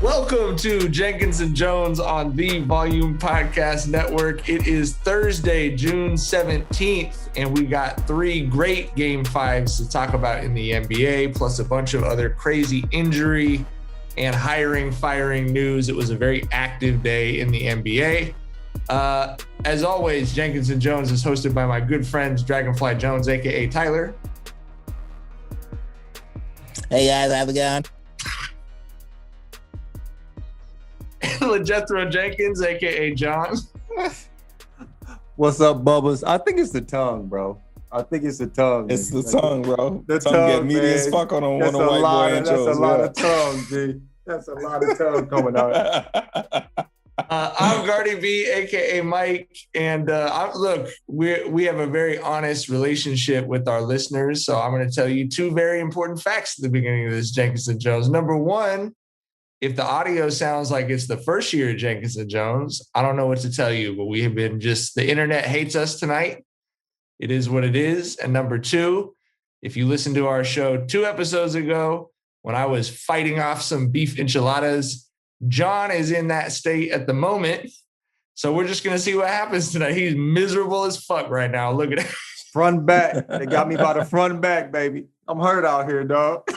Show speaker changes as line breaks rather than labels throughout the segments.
Welcome to Jenkins Jonez on the Volume Podcast Network. It is Thursday, June 17th, and we got 3 great Game 5s to talk about in the NBA, plus a bunch of other crazy injury and firing news. It was a very active day in the NBA. As always, Jenkins Jonez is hosted by my good friends, Dragonfly Jones, a.k.a. Tyler.
Hey, guys, how's it going?
Jethro Jenkins, a.k.a. John.
What's up, Bubbles? I think it's the tongue, bro.
It's the tongue, bro.
The tongue get
meaty as fuck on a white boy intros.
That's a lot of tongue, G. That's a lot of tongue coming out.
I'm Gardy B, a.k.a. Mike. And look, we have a very honest relationship with our listeners. So I'm going to tell you 2 very important facts at the beginning of this Jenkins Jonez. Number 1, if the audio sounds like it's the first year of Jenkins Jonez, I don't know what to tell you, but we have been the internet hates us tonight. It is what it is. And number 2, if you listen to our show 2 episodes ago, when I was fighting off some beef enchiladas, John is in that state at the moment. So we're just going to see what happens tonight. He's miserable as fuck right now. Look at it.
Front back. They got me by the front back, baby. I'm hurt out here, dog.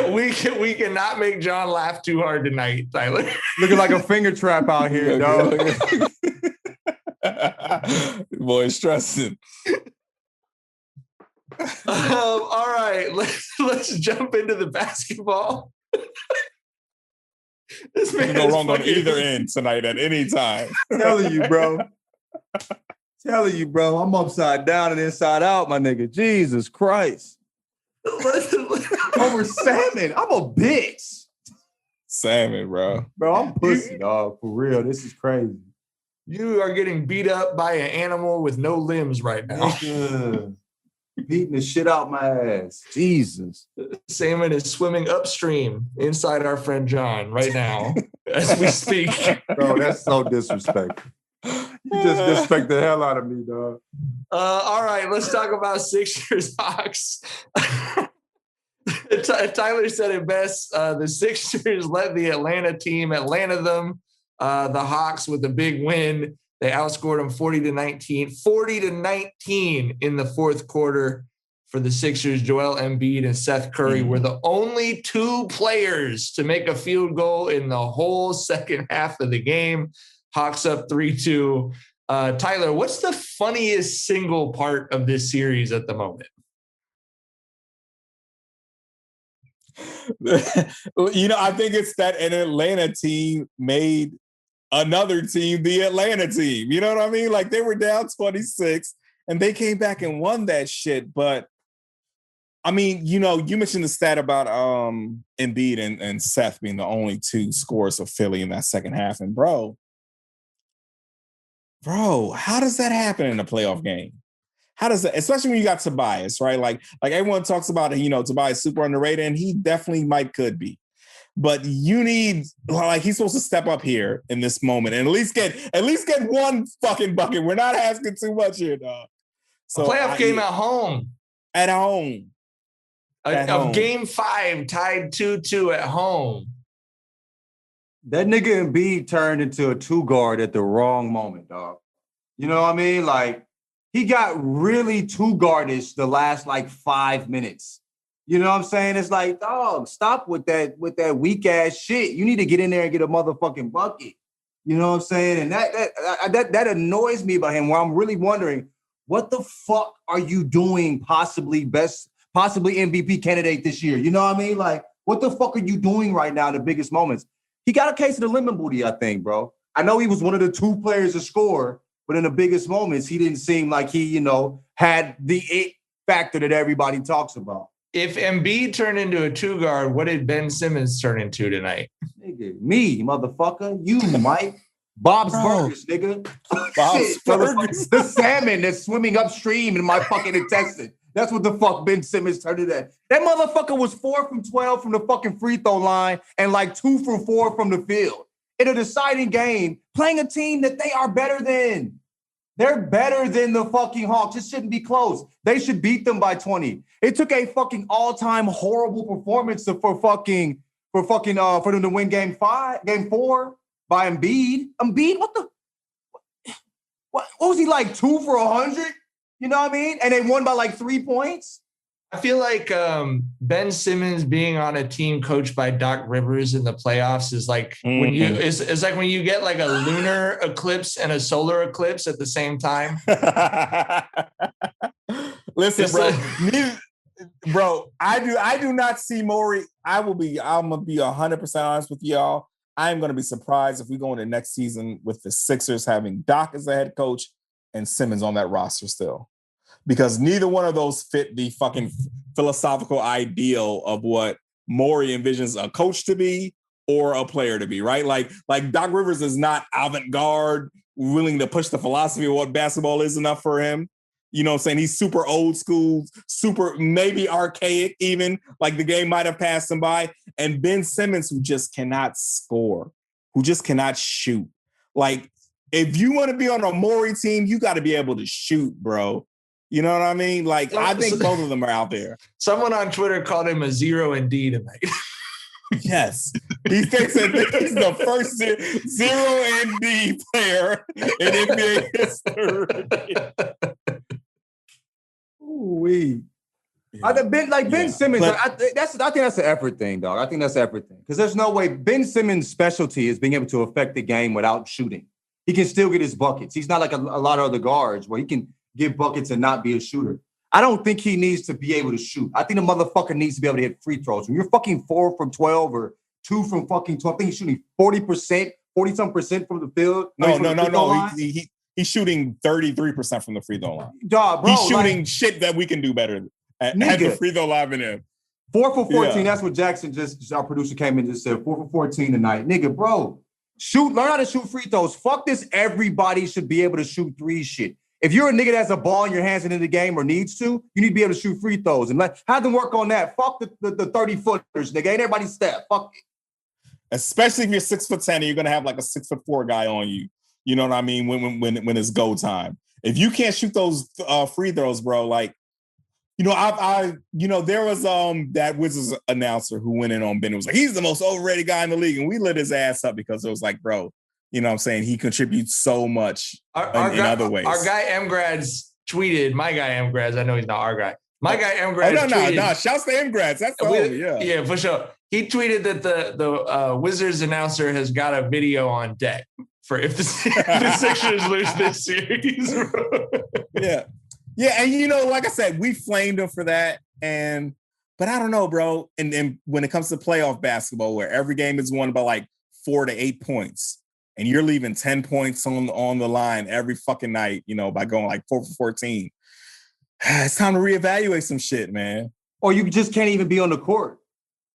We cannot make John laugh too hard tonight, Tyler.
Looking like a finger trap out here, dog.
Boy, stressing.
All right, let's jump into the basketball. This man
can go wrong on either end tonight at any time.
Telling you, bro. I'm upside down and inside out, my nigga. Jesus Christ. Over salmon. I'm a bitch.
Salmon, bro.
Bro, I'm pussy, dog. For real. This is crazy.
You are getting beat up by an animal with no limbs right now.
Beating the shit out my ass. Jesus.
Salmon is swimming upstream inside our friend John right now as we speak.
Bro, that's so disrespectful. You just disrespect the hell out of me, dog.
All right, let's talk about Sixers Hawks. Tyler said it best. The Sixers let the Atlanta team Atlanta them. The Hawks with a big win. They outscored them 40-19. 40-19 in the fourth quarter for the Sixers. Joel Embiid and Seth Curry were the only 2 players to make a field goal in the whole second half of the game. Hawks up 3-2. Tyler, what's the funniest single part of this series at the moment?
I think it's that an Atlanta team made another team the Atlanta team. You know what I mean? Like, they were down 26 and they came back and won that shit. But I mean, you mentioned the stat about Embiid and Seth being the only 2 scores of Philly in that second half. And bro, how does that happen in a playoff game? How does that, especially when you got Tobias, right? Like everyone talks about, Tobias super underrated, and he definitely could be. But you need, he's supposed to step up here in this moment and at least get 1 fucking bucket. We're not asking too much here, dog.
So playoff game at home.
At home.
Of Game 5 tied 2-2 at home.
That nigga Embiid turned into a 2 guard at the wrong moment, dog. You know what I mean? Like, he got really 2 guardish the last 5 minutes. You know what I'm saying? It's like, dog, stop with that weak ass shit. You need to get in there and get a motherfucking bucket. You know what I'm saying? And that annoys me about him, where I'm really wondering, what the fuck are you doing possibly MVP candidate this year? You know what I mean? Like, what the fuck are you doing right now in the biggest moments? He got a case of the lemon booty, I think, bro. I know he was one of the 2 players to score, but in the biggest moments, he didn't seem like he, had the it factor that everybody talks about.
If Embiid turned into a 2 guard, what did Ben Simmons turn into tonight?
Nigga, me, motherfucker. You, Mike. Bob's Burgers, nigga.
Bob's Burgers.
The salmon that's swimming upstream in my fucking intestine. That's what the fuck Ben Simmons turned into that. That motherfucker was 4 from 12 from the fucking free throw line and 2 from 4 from the field. In a deciding game, playing a team that they are better than. They're better than the fucking Hawks. It shouldn't be close. They should beat them by 20. It took a fucking all-time horrible performance for them to win game 4 by Embiid. Embiid, what was he like 2 for 100? You know what I mean? And they won by like 3 points.
I feel like Ben Simmons being on a team coached by Doc Rivers in the playoffs is like when it's like when you get like a lunar eclipse and a solar eclipse at the same time.
Listen, bro, I do not see Morey. I'm gonna be 100% honest with y'all. I'm gonna be surprised if we go into next season with the Sixers having Doc as the head coach and Simmons on that roster still. Because neither one of those fit the fucking philosophical ideal of what Morey envisions a coach to be or a player to be, right? Like Doc Rivers is not avant-garde, willing to push the philosophy of what basketball is enough for him. You know what I'm saying? He's super old school, super maybe archaic even, like the game might have passed him by. And Ben Simmons, who just cannot score, who just cannot shoot. Like, if you want to be on a Morey team, you got to be able to shoot, bro. You know what I mean? Like, I think both of them are out there.
Someone on Twitter called him a 0 and D tonight.
Yes. He thinks that he's the first 0 and D player in NBA history.
Ooh-wee. Yeah. Ben Simmons, I think that's an effort thing, dog. I think that's an effort thing. Because there's no way Ben Simmons' specialty is being able to affect the game without shooting. He can still get his buckets. He's not like a lot of other guards where he can get buckets and not be a shooter. I don't think he needs to be able to shoot. I think the motherfucker needs to be able to hit free throws. When you're fucking 4 from 12 or 2 from fucking 12, I think he's shooting 40%, 40-some% from the field.
No. He's shooting 33% from the free throw line.
Dog, bro,
he's shooting shit that we can do better at the free throw line than him.
4 for 14. Yeah. That's what Jackson our producer came in and just said. 4 for 14 tonight. Nigga, bro, learn how to shoot free throws. Fuck this. Everybody should be able to shoot 3 shit. If you're a nigga that has a ball in your hands into the game or needs to, you need to be able to shoot free throws. And have them work on that. Fuck the 30-footers, nigga. Ain't everybody step. Fuck it.
Especially if you're 6'10" and you're gonna have like a 6'4" guy on you. You know what I mean? When it's go time. If you can't shoot those free throws, bro, like, you know, there was that Wizards announcer who went in on Ben and was like, he's the most overrated guy in the league. And we lit his ass up because it was like, bro, you know what I'm saying? He contributes so much in other ways.
Our guy M-Grads tweeted, my guy M-Grads, I know he's not our guy. My guy M-Grads tweeted.
No, shouts to M-Grads. That's the homie, yeah.
Yeah, for sure. He tweeted that the Wizards announcer has got a video on deck for if the Sixers lose this series.
Yeah. Yeah, and you know, like I said, we flamed him for that. But I don't know, bro. And when it comes to playoff basketball, where every game is won by like 4 to 8 points, and you're leaving 10 points on the line every fucking night, you know, by going like 4 for 14. It's time to reevaluate some shit, man.
Or you just can't even be on the court.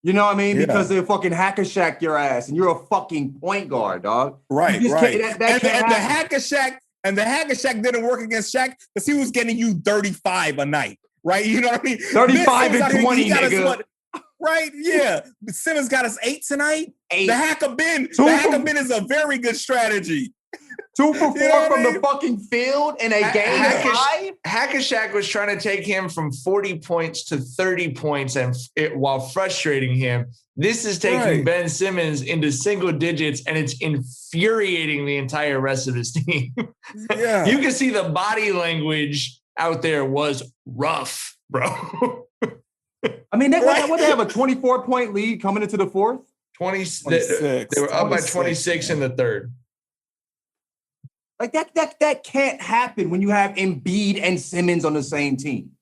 You know what I mean? Yeah. Because they fucking hacker shack your ass and you're a fucking point guard, dog.
Right. The hacker shack didn't work against Shaq because he was getting you 35 a night, right? You know what I mean?
35 and 20, nigga.
Right? Yeah. Simmons got us 8 tonight. 8. The hacker bin is a very good strategy.
2 for 4 from the fucking field in a game.
Hackashack was trying to take him from 40 points to 30 points while frustrating him. This is taking Ben Simmons into single digits, and it's infuriating the entire rest of his team. Yeah. You can see the body language out there was rough, bro.
I mean, they have a 24-point lead coming into the fourth?
26. They were up by 26 in the third.
Like that can't happen when you have Embiid and Simmons on the same team.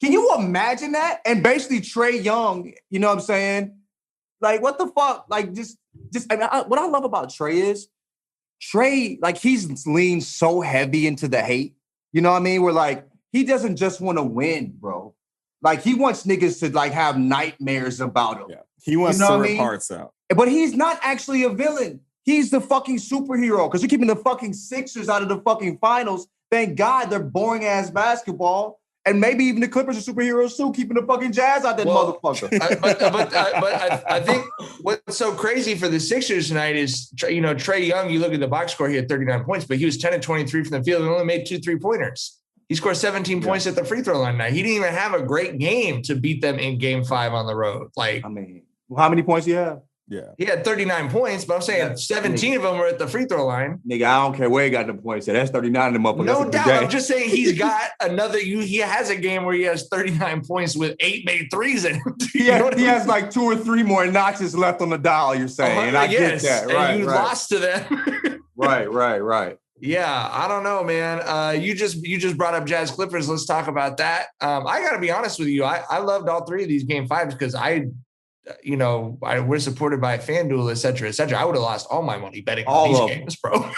Can you imagine that? And basically Trae Young, you know what I'm saying? Like, what the fuck? Like, just I mean, what I love about Trae is Trae, like, he's leaned so heavy into the hate. You know what I mean? Where, like, he doesn't just want to win, bro. Like, he wants niggas to, like, have nightmares about him.
Yeah. He wants to rip hearts out.
But he's not actually a villain. He's the fucking superhero because you're keeping the fucking Sixers out of the fucking finals. Thank God they're boring ass basketball. And maybe even the Clippers are superheroes too, keeping the fucking Jazz out that motherfucker.
But I think what's so crazy for the Sixers tonight is, Trae Young, you look at the box score, he had 39 points, but he was 10 and 23 from the field and only made 2 3-pointers. He scored 17 points at the free throw line tonight. He didn't even have a great game to beat them in game 5 on the road. Like,
I mean, how many points do you have?
Yeah.
He had 39 points, but I'm saying 17 of them were at the free throw line.
Nigga, I don't care where he got the points. That's 39 in the motherfucker.
No doubt. I'm just saying he's got another. He has a game where he has 39 points with 8 made threes in him.
He has like 2 or 3 more notches left on the dial, you're saying. And I get that. Right.
And you lost to them.
Right.
Yeah, I don't know, man. You just brought up Jazz Clippers. Let's talk about that. I got to be honest with you. I loved all 3 of these game 5s because we're supported by FanDuel, et cetera, et cetera. I would have lost all my money betting on these games, bro.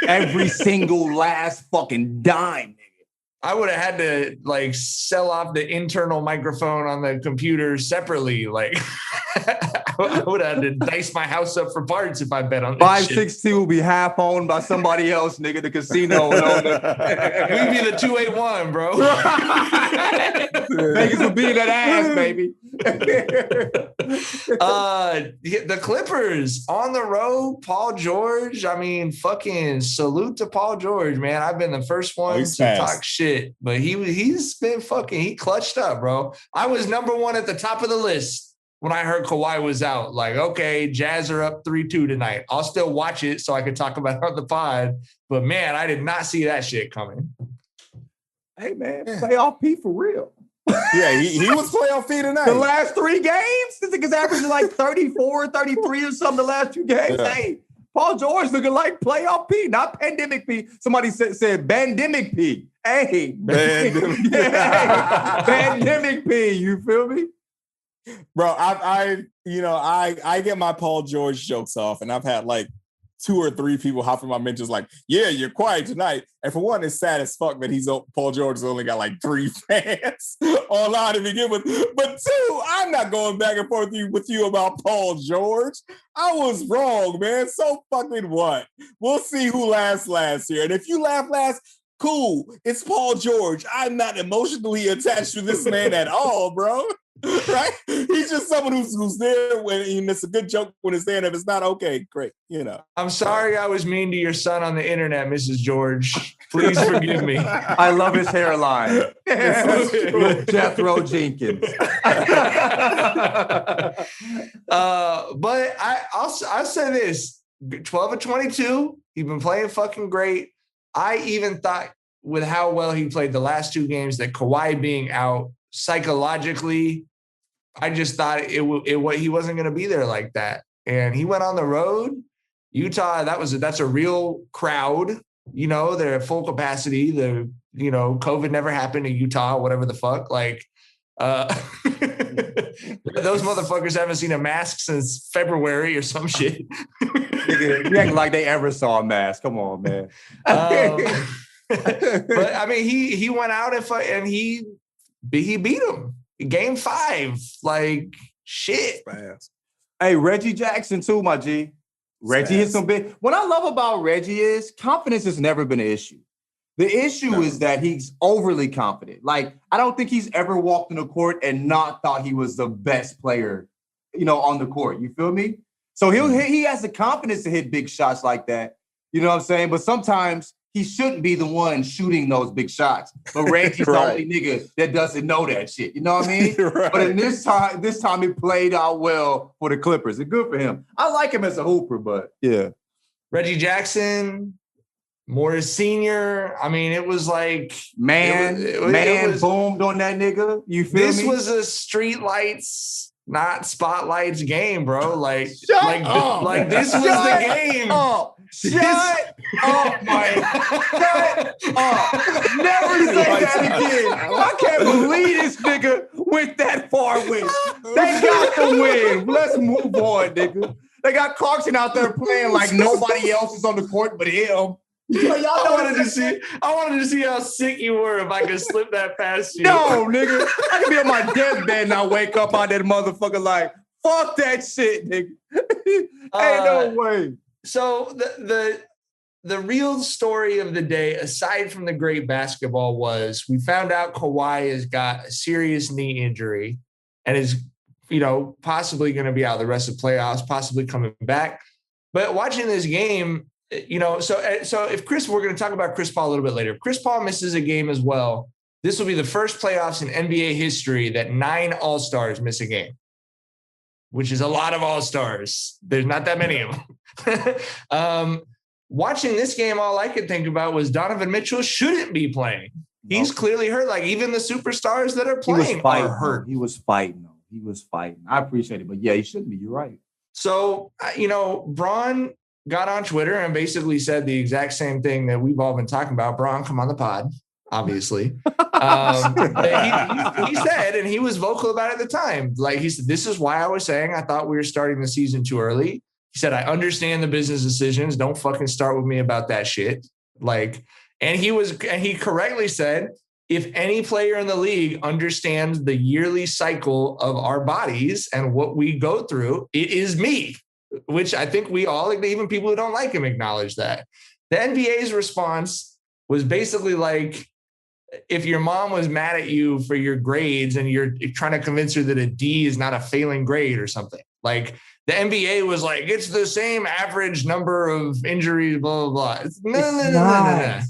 Every single last fucking dime, nigga.
I would have had to sell off the internal microphone on the computer separately. I would have had to dice my house up for parts if I bet on this
560 will be half owned by somebody else, nigga. The casino.
We'd be the 281, bro.
Vegas will beat that ass, baby.
The Clippers on the road, Paul George. I mean, fucking salute to Paul George, man. I've been the first one to talk shit, but he's been he clutched up, bro. I was number 1 at the top of the list when I heard Kawhi was out. Like, okay, Jazz are up 3-2 tonight. I'll still watch it so I can talk about it on the pod. But man, I did not see that shit coming.
Hey man, playoff P for real.
Yeah, he was playoff P tonight.
The last 3 games, this nigga's averaging like 34, 33 or something the last 2 games. Yeah. Hey, Paul George looking like playoff P, not pandemic P. Somebody said pandemic P. Hey, pandemic P. You feel me?
Bro, I get my Paul George jokes off, and I've had like 2 or 3 people hop in my mentions like, yeah, you're quiet tonight. And for one, it's sad as fuck that Paul George has only got like 3 fans online to begin with. But 2, I'm not going back and forth with you about Paul George. I was wrong, man. So fucking what? We'll see who laughs last here. And if you laugh last, cool. It's Paul George. I'm not emotionally attached to this man at all, bro. Right? He's just someone who's there when it's a good joke when it's there, and if it's not, okay, great.
I'm sorry I was mean to your son on the internet, Mrs. George. Please forgive me.
I love his hairline. Jethro Jenkins.
But I'll say this: 12 of 22. He's been playing fucking great. I even thought with how well he played the last 2 games that Kawhi being out psychologically, I just thought he wasn't going to be there like that. And he went on the road. Utah, that's a real crowd. They're at full capacity. COVID never happened in Utah, whatever the fuck. Those motherfuckers haven't seen a mask since February or some shit.
You act like they ever saw a mask. Come on, man.
But I mean, he went out and he beat him. Game 5, like shit.
Hey, Reggie Jackson too, my G. Reggie hit some big. What I love about Reggie is confidence has never been an issue. The issue is that he's overly confident. Like, I don't think he's ever walked in the court and not thought he was the best player, on the court. You feel me? So he has the confidence to hit big shots like that. You know what I'm saying? But sometimes he shouldn't be the one shooting those big shots. But Reggie's the only nigga that doesn't know that shit. You know what I mean? Right. But in this time he played out well for the Clippers. It's good for him. I like him as a hooper, but yeah.
Reggie Jackson, Morris Sr. I mean, it was like
man boomed on that nigga. You feel me?
This was a street lights, not spotlights game, bro.
This was the game. Shut up, Mike. Shut up. Never say that again. I can't believe this nigga went that far with it. They got the win. Let's move on, nigga. They got Clarkson out there playing like nobody else is on the court but him.
I wanted to see how sick you were if I could slip that past you.
No, nigga. I could be on my deathbed and I wake up on that motherfucker like, fuck that shit, nigga. Ain't no way.
So the the real story of the day, aside from the great basketball, was we found out Kawhi has got a serious knee injury and is, possibly going to be out the rest of playoffs, possibly coming back. But watching this game, so if we're going to talk about Chris Paul a little bit later. If Chris Paul misses a game as well, this will be the first playoffs in NBA history that 9 All-Stars miss a game, which is a lot of All-Stars. There's not that many of them. Watching this game, all I could think about was Donovan Mitchell shouldn't be playing. He's clearly hurt. Like, even the superstars that are playing are hurt.
He was fighting. I appreciate it. But yeah, he shouldn't be. You're right.
So, Braun got on Twitter and basically said the exact same thing that we've all been talking about. Braun, come on the pod, obviously. He said, and he was vocal about it at the time. Like, he said, this is why I was saying I thought we were starting the season too early. He said, I understand the business decisions. Don't fucking start with me about that shit. Like, and he correctly said, if any player in the league understands the yearly cycle of our bodies and what we go through, it is me, which I think we all, even people who don't like him, acknowledge that. The NBA's response was basically like, if your mom was mad at you for your grades and you're trying to convince her that a D is not a failing grade or something, like, the NBA was like, it's the same average number of injuries, blah, blah, blah. No.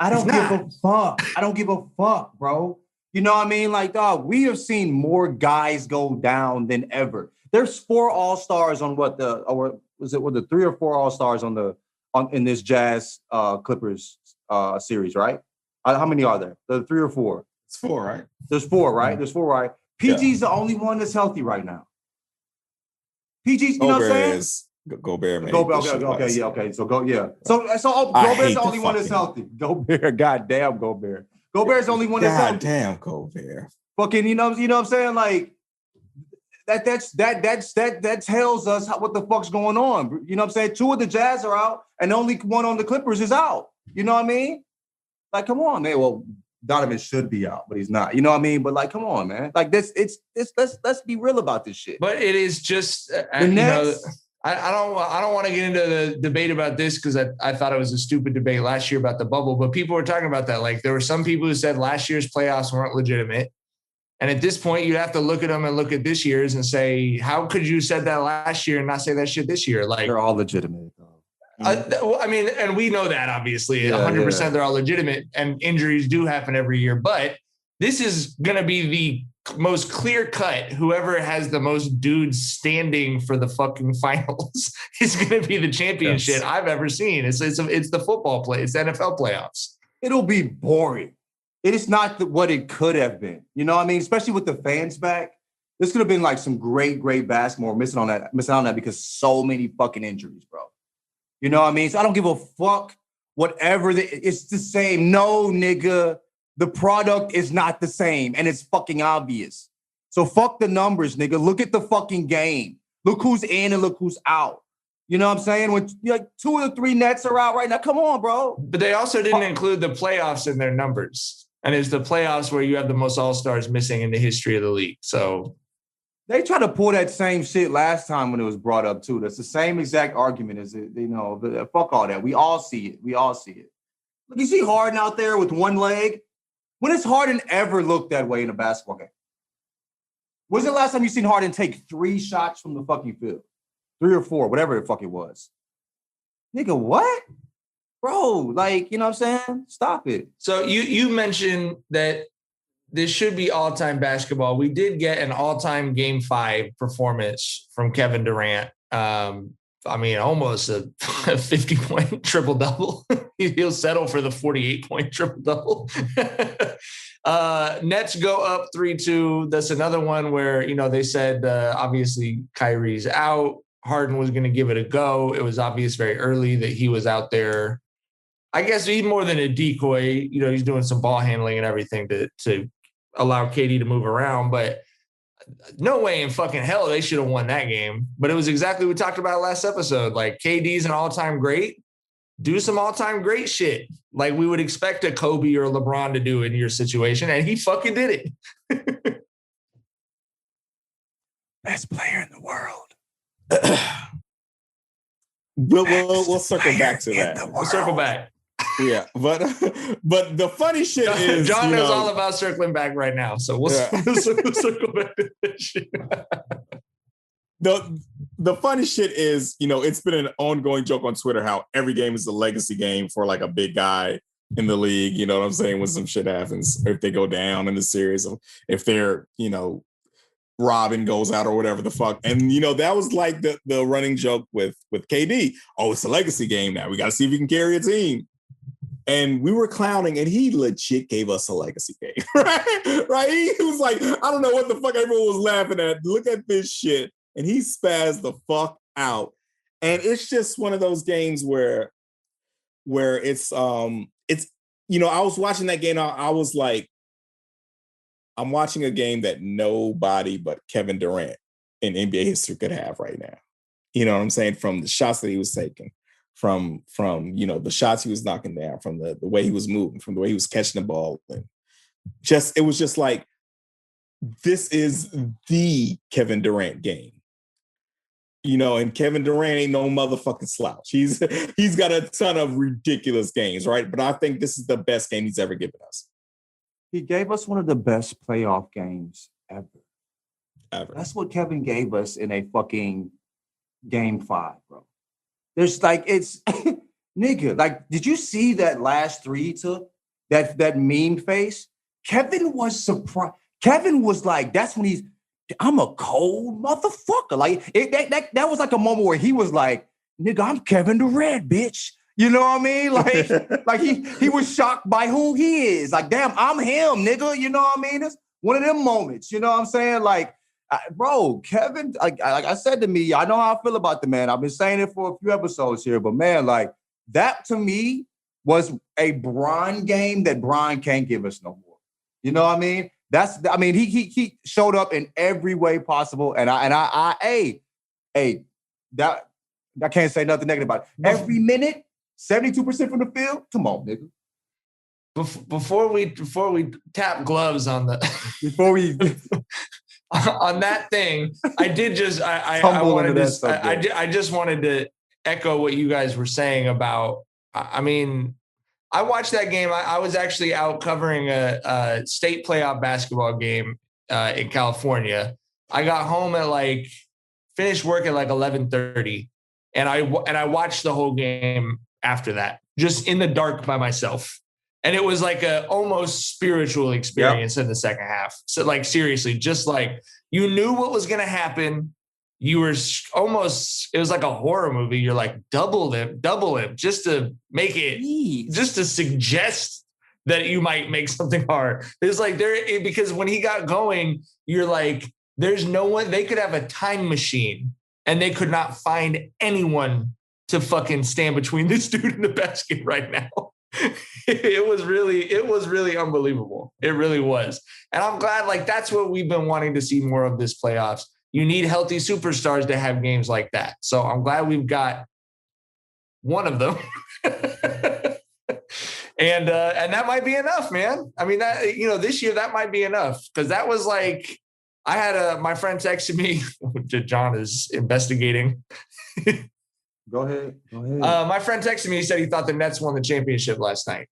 I don't give a fuck. I don't give a fuck, bro. You know what I mean? Like, dog, we have seen more guys go down than ever. There's 4 All-Stars on the 3 or 4 All-Stars in this Jazz Clippers series, right? How many are there? The 3 or 4?
It's 4, right?
There's 4, right? There's 4, right? PG's the only one that's healthy right now. PG's, you know what I'm saying?
Gobert, man.
Okay. So Gobert's the only one that's healthy. Gobert, goddamn Gobert. Gobert's the only one that's healthy.
Goddamn Gobert.
Fucking, you know what I'm saying? Like, that tells us what the fuck's going on. You know what I'm saying? 2 of the Jazz are out, and only one on the Clippers is out. You know what I mean? Like, come on, man. Well, Donovan should be out, but he's not. You know what I mean? But like, come on, man. Like, let's be real about this shit.
But it is just I don't want to get into the debate about this because I thought it was a stupid debate last year about the bubble, but people were talking about that. Like, there were some people who said last year's playoffs weren't legitimate. And at this point, you have to look at them and look at this year's and say, how could you said that last year and not say that shit this year? Like,
they're all legitimate, though.
I mean, and we know that, obviously, 100% they're all legitimate and injuries do happen every year. But this is going to be the most clear cut. Whoever has the most dudes standing for the fucking finals is going to be the championship I've ever seen. It's the football play. It's the NFL playoffs.
It'll be boring. It is not what it could have been. You know what I mean? Especially with the fans back. This could have been like some great basketball. Missing on that because so many fucking injuries, bro. You know what I mean? So I don't give a fuck. Whatever it's the same. No, nigga. The product is not the same, and it's fucking obvious. So fuck the numbers, nigga. Look at the fucking game. Look who's in and look who's out. You know what I'm saying? When 2 of the 3 Nets are out right now, come on, bro.
But they also didn't include the playoffs in their numbers. And it's the playoffs where you have the most All-Stars missing in the history of the league. So
they tried to pull that same shit last time when it was brought up, too. That's the same exact argument as it, fuck all that. We all see it. Look, you see Harden out there with one leg. When has Harden ever looked that way in a basketball game? When's the last time you seen Harden take 3 shots from the fucking field? 3 or 4, whatever the fuck it was. Nigga, what? Bro, like, you know what I'm saying? Stop it.
So you mentioned that this should be all-time basketball. We did get an all-time Game 5 performance from Kevin Durant. Almost a 50-point triple-double. He'll settle for the 48-point triple-double. Nets go up 3-2. That's another one where, they said, obviously, Kyrie's out. Harden was going to give it a go. It was obvious very early that he was out there. I guess he's more than a decoy. He's doing some ball handling and everything to allow KD to move around. But no way in fucking hell they should have won that game. But it was exactly what we talked about last episode. Like, KD's an all-time great. Do some all-time great shit like we would expect a Kobe or LeBron to do in your situation. And he fucking did it.
Best player in the world.
We'll circle back to that.
We'll circle back.
Yeah, but the funny shit is
John knows all about circling back right now, so we'll circle back to this shit.
The funny shit is, it's been an ongoing joke on Twitter how every game is a legacy game for like a big guy in the league. You know what I'm saying? When some shit happens, or if they go down in the series, if they're Robin goes out or whatever the fuck. And that was like the running joke with KD. Oh, it's a legacy game now. We got to see if he can carry a team. And we were clowning, and he legit gave us a legacy game, right? He was like, I don't know what the fuck everyone was laughing at. Look at this shit. And he spazzed the fuck out. And it's just one of those games where it's I was watching that game. I was like, I'm watching a game that nobody but Kevin Durant in NBA history could have right now. You know what I'm saying? From the shots that he was taking, from the shots he was knocking down, from the way he was moving, from the way he was catching the ball. And it was just like, this is the Kevin Durant game. And Kevin Durant ain't no motherfucking slouch. He's got a ton of ridiculous games, right? But I think this is the best game he's ever given us.
He gave us one of the best playoff games ever. That's what Kevin gave us in a fucking game 5, bro. There's like, it's nigga, like, did you see that last 3 he took? That meme face? Kevin was surprised. Kevin was like, that's when I'm a cold motherfucker. Like, that was like a moment where he was like, nigga, I'm Kevin Durant, bitch. You know what I mean? Like he was shocked by who he is. Like, damn, I'm him, nigga. You know what I mean? It's one of them moments. You know what I'm saying? Like, bro, Kevin, like I said to me, I know how I feel about the man. I've been saying it for a few episodes here, but man, like, that to me was a Bron game that Bron can't give us no more. You know what I mean? He showed up in every way possible, and I can't say nothing negative about it. Every minute, 72% from the field. Come on, nigga.
Before we tap gloves on the
before we
on that thing, I just wanted to echo what you guys were saying about. I mean, I watched that game. I was actually out covering a state playoff basketball game in California. I got home at finished work at 11:30, and I watched the whole game after that, just in the dark by myself. And it was like a almost spiritual experience in the second half. So seriously, just you knew what was going to happen. You were almost, it was like a horror movie. You're like, double him, just to make it, just to suggest that you might make something hard. It's because when he got going, you're like, there's no one, they could have a time machine and they could not find anyone to fucking stand between this dude and the basket right now. It was really unbelievable. It really was. And I'm glad, that's what we've been wanting to see more of this playoffs. You need healthy superstars to have games like that. So I'm glad we've got one of them. And that might be enough, man. I mean, that, this year that might be enough. Cause that was I had my friend texted me, John is investigating.
Go ahead.
My friend texted me. He said he thought the Nets won the championship last night.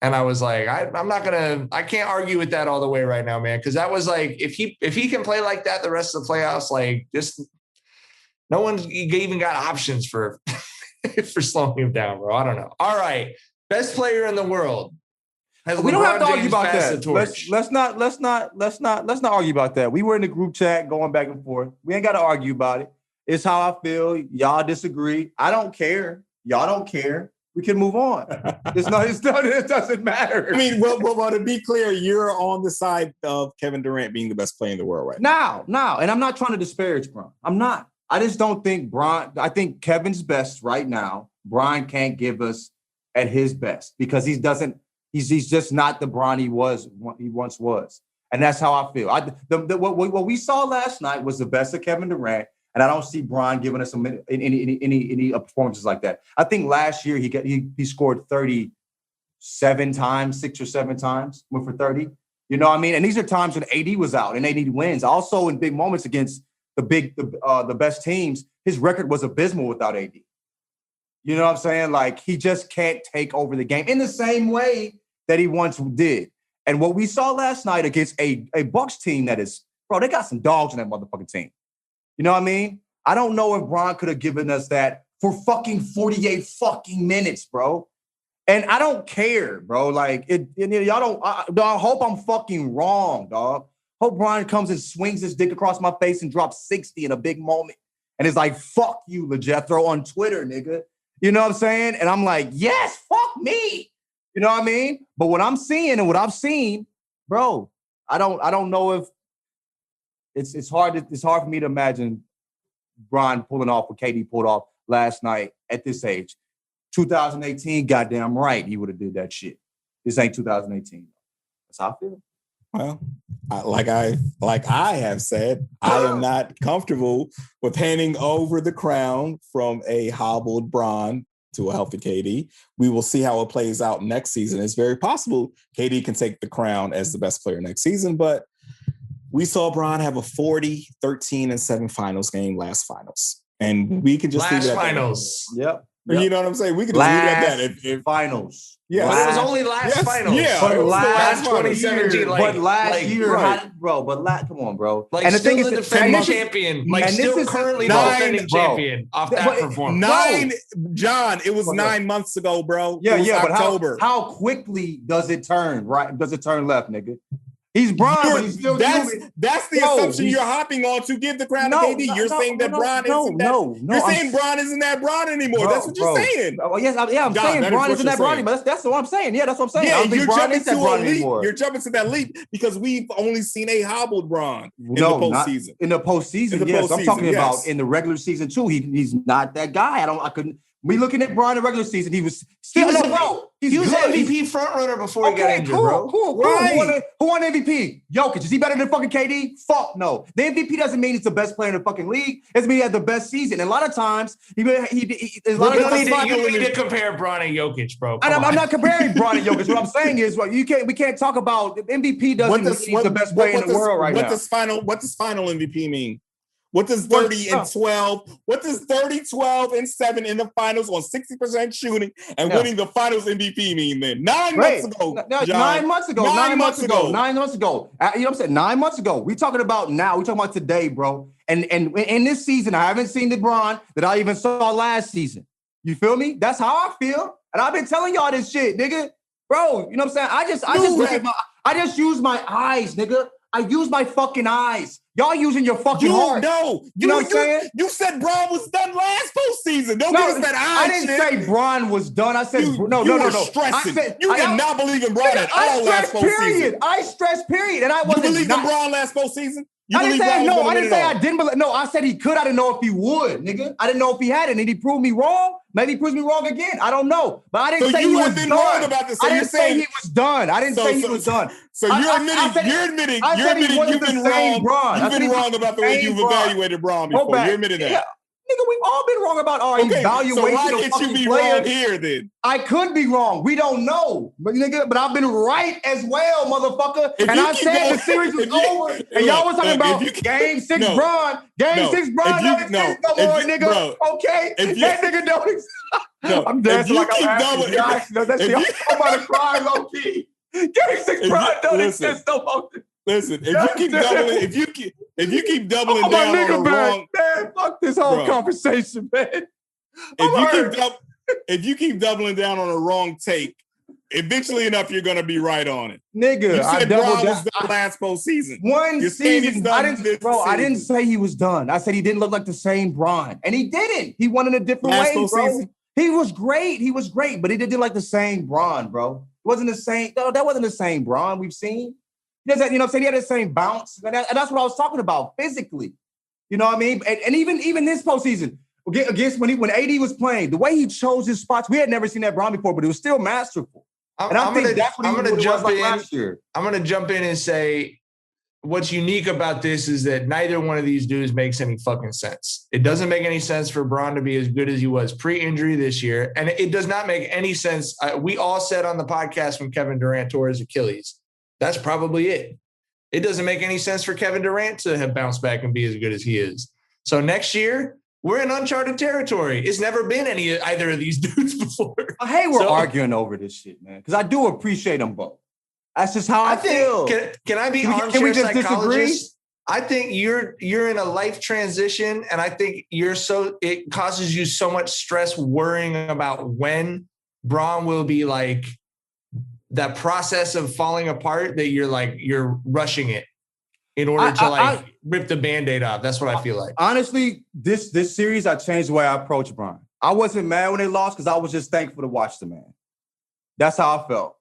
And I was like, I can't argue with that all the way right now, man. Cause that was if he can play like that the rest of the playoffs, just no one even got options for slowing him down, bro. I don't know. All right. Best player in the world.
We don't have to argue about that. Let's not argue about that. We were in the group chat going back and forth. We ain't got to argue about it. It's how I feel. Y'all disagree. I don't care. Y'all don't care. We can move on. It doesn't matter.
I mean, well, to be clear, you're on the side of Kevin Durant being the best player in the world right
now. And I'm not trying to disparage Bron. I'm not. I just don't think Bron. I think Kevin's best right now. Bron can't give us at his best because he doesn't. He's just not the Bron he once was, and that's how I feel. What we saw last night was the best of Kevin Durant. And I don't see Bron giving us any performances like that. I think last year he scored 37 times, 6 or 7 times, went for 30. You know what I mean? And these are times when AD was out and AD wins. Also in big moments against the best teams, his record was abysmal without AD. You know what I'm saying? Like, he just can't take over the game in the same way that he once did. And what we saw last night against a Bucks team that is, bro, they got some dogs in that motherfucking team. You know what I mean? I don't know if Bron could have given us that for fucking 48 fucking minutes, bro. And I don't care, bro. Like, y'all don't, I hope I'm fucking wrong, dog. Hope Bron comes and swings his dick across my face and drops 60 in a big moment. And it's like, fuck you, LeJethro, on Twitter, nigga. You know what I'm saying? And I'm like, yes, fuck me. You know what I mean? But what I'm seeing and what I've seen, bro, I don't know if it's hard for me to imagine Bron pulling off what KD pulled off last night at this age. 2018, goddamn right, he would have did that shit. This ain't 2018. That's how I feel.
Well, like I have said, I am not comfortable with handing over the crown from a hobbled Bron to a healthy KD. We will see how it plays out next season. It's very possible KD can take the crown as the best player next season, but we saw Bron have a 40, 13, and 7 finals game last finals. And we can just
last finals.
Yep.
You know what I'm saying? We could just leave it at that.
If finals.
Yeah.
But it was only last finals.
Yeah.
But last
2017.
year,
Like,
but last year,
right.
bro. Come on, bro.
Like,
and the
still
thing is,
the defending champion. Like, still currently the defending champion off that performance.
John, it was 9 months ago, bro.
Yeah, but
October.
how quickly does it turn, right? Does it turn left, nigga? He's Bron, but he's still human.
That's the assumption you're hopping on to give the crown to KD. You're saying that Bron isn't that. You're saying Bron isn't that Bron anymore. That's what you're saying.
Oh, yes, I'm saying Bron isn't that Bron anymore. That's what I'm saying. Yeah, that's what I'm saying.
Yeah,
you're jumping to a leap.
You're jumping to that leap because we've only seen a hobbled Bron in the postseason.
In the postseason, yes. I'm talking about in the regular season too. He's not that guy. I couldn't. We looking at Bron in the regular season. He was still bro.
He was MVP front runner before he got injured, bro.
Cool. Right. Who won MVP? Jokic. Is he better than fucking KD? Fuck no. The MVP doesn't mean he's the best player in the fucking league. It means he had the best season. And a lot of times, you need
to compare Bron and Jokic, bro.
I'm not comparing Bron and Jokic. What I'm saying is, we can't talk about MVP doesn't mean he's the best player in the world right now.
What does final MVP mean? What does 30 and 12? What does 30, 12, and 7 in the finals on 60% shooting and winning the finals MVP mean then? 9 months ago. John.
9 months ago. 9 months ago. 9 months ago. You know what I'm saying? 9 months ago. We talking about now. We talking about today, bro. And in this season, I haven't seen the Bron that I even saw last season. You feel me? That's how I feel. And I've been telling y'all this shit, nigga. Bro, you know what I'm saying? I just use my eyes, nigga. I use my fucking eyes. Y'all using your fucking heart.
No,
you know what I'm saying?
You said Bron was done last postseason. Don't give us that eye.
I didn't say Bron was done. I said no.
Stressing. You did not believe in Bron at all last postseason.
I stressed period. And I wasn't.
You believed in Bron last postseason?
I didn't say I didn't believe. No, I said he could. I didn't know if he would, nigga. I didn't know if he had it. And he proved me wrong. Maybe he proves me wrong again. I don't know. But I didn't say he was done. Wrong about this. So I didn't say he was done. I didn't say he was done.
So you're admitting you've been wrong. You've been wrong about the way you've evaluated Bron before. You're admitting that.
Yeah. Nigga, we've all been wrong about our evaluation. So
why can't you be wrong here then?
I could be wrong. We don't know. But nigga, but I've been right as well, motherfucker. And I said the series was over. And y'all was talking about game 6 Bron. Game 6 Bron don't exist no more, nigga. Okay? That nigga don't exist. I'm dancing like I'm happy. I'm about to cry low key. Game 6 Bron don't exist no more.
Listen, if you keep doubling down on the wrong,
man, fuck this whole conversation, man.
If you keep doubling down on the wrong take, eventually enough you're gonna be right on it.
Nigga,
you said Bron was done last postseason.
One season, I didn't say he was done. I said he didn't look like the same Bron, and he didn't. He won in a different way, bro. He was great, but he didn't like the same Bron, bro. It wasn't the same. No, that wasn't the same Bron we've seen. You know what I'm saying? He had the same bounce. And that's what I was talking about physically. You know what I mean? And even this postseason, against when AD was playing, the way he chose his spots, we had never seen that Bron before, but it was still masterful. And I think that's what he was like last year.
I'm going to jump in and say what's unique about this is that neither one of these dudes makes any fucking sense. It doesn't make any sense for Bron to be as good as he was pre-injury this year. And it does not make any sense. We all said on the podcast when Kevin Durant tore his Achilles, that's probably it. It doesn't make any sense for Kevin Durant to have bounced back and be as good as he is. So next year, we're in uncharted territory. It's never been either of these dudes before.
I hate we're arguing over this shit, man, because I do appreciate them both. That's just how I feel.
Can I be
can we just disagree?
I think you're in a life transition, and I think it causes you so much stress worrying about when Braun will be like that process of falling apart that you're rushing it in order to rip the Band-Aid off. That's what I feel like.
Honestly, this series, I changed the way I approach Braun. I wasn't mad when they lost because I was just thankful to watch the man. That's how I felt.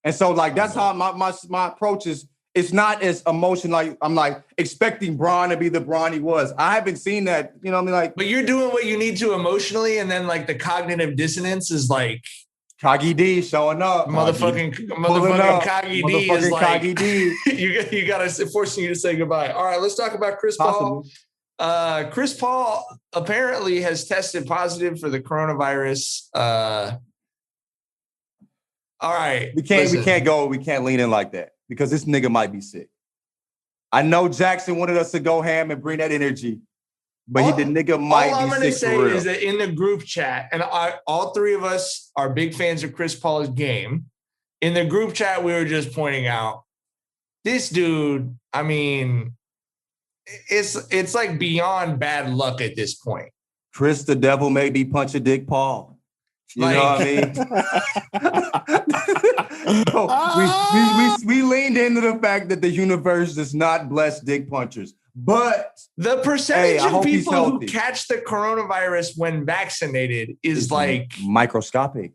And so like that's how my approach is. It's not as emotional. Like I'm like expecting Braun to be the Braun he was. I haven't seen that. You know what I mean? Like,
but you're doing what you need to emotionally, and then like the cognitive dissonance is like
Coggy D showing up.
Motherfucking Coggy D is like
Coggy D.
you got to forcing you to say goodbye. All right, let's talk about Chris Paul. Chris Paul apparently has tested positive for the coronavirus. All right,
we can't lean in like that, because this nigga might be sick. I know Jackson wanted us to go ham and bring that energy, but the nigga might be sick. All I'm going to say
is that in the group chat, and all three of us are big fans of Chris Paul's game. In the group chat, we were just pointing out this dude. I mean, it's like beyond bad luck at this point.
Chris, the devil made me punch a dick, Paul. You know what I mean? We leaned into the fact that the universe does not bless dick punchers. But
the percentage of people who catch the coronavirus when vaccinated is like
microscopic.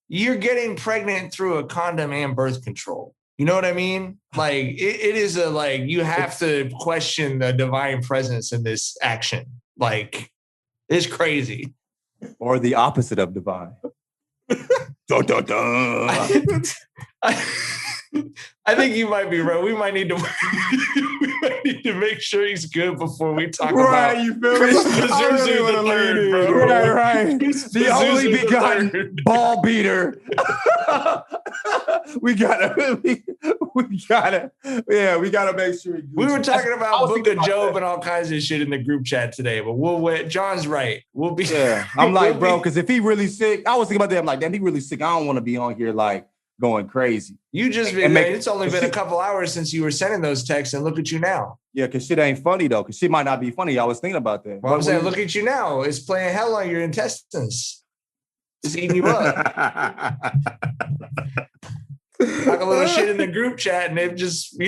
You're getting pregnant through a condom and birth control. You know what I mean? Like it is you have to question the divine presence in this action. Like it's crazy.
Or the opposite of divine. Dun, dun, dun.
I think you might be right. We might need to make sure he's good before we talk about
you feel me? Right. The only begotten ball beater. we gotta make sure.
We were talking about Luka, Job, and all kinds of shit in the group chat today, but John's right. We'll be.
Yeah, I'm like, bro, because if he really sick, I was thinking about that. I'm like, damn, he really sick. I don't want to be on here like going crazy.
You just it's only been a couple hours since you were sending those texts, and look at you now.
Yeah, because shit ain't funny though. Because shit might not be funny. I was thinking about that.
Well, I'm saying, look at you now. It's playing hell on your intestines. It's eating you up. Talk a little shit in the group chat, and it just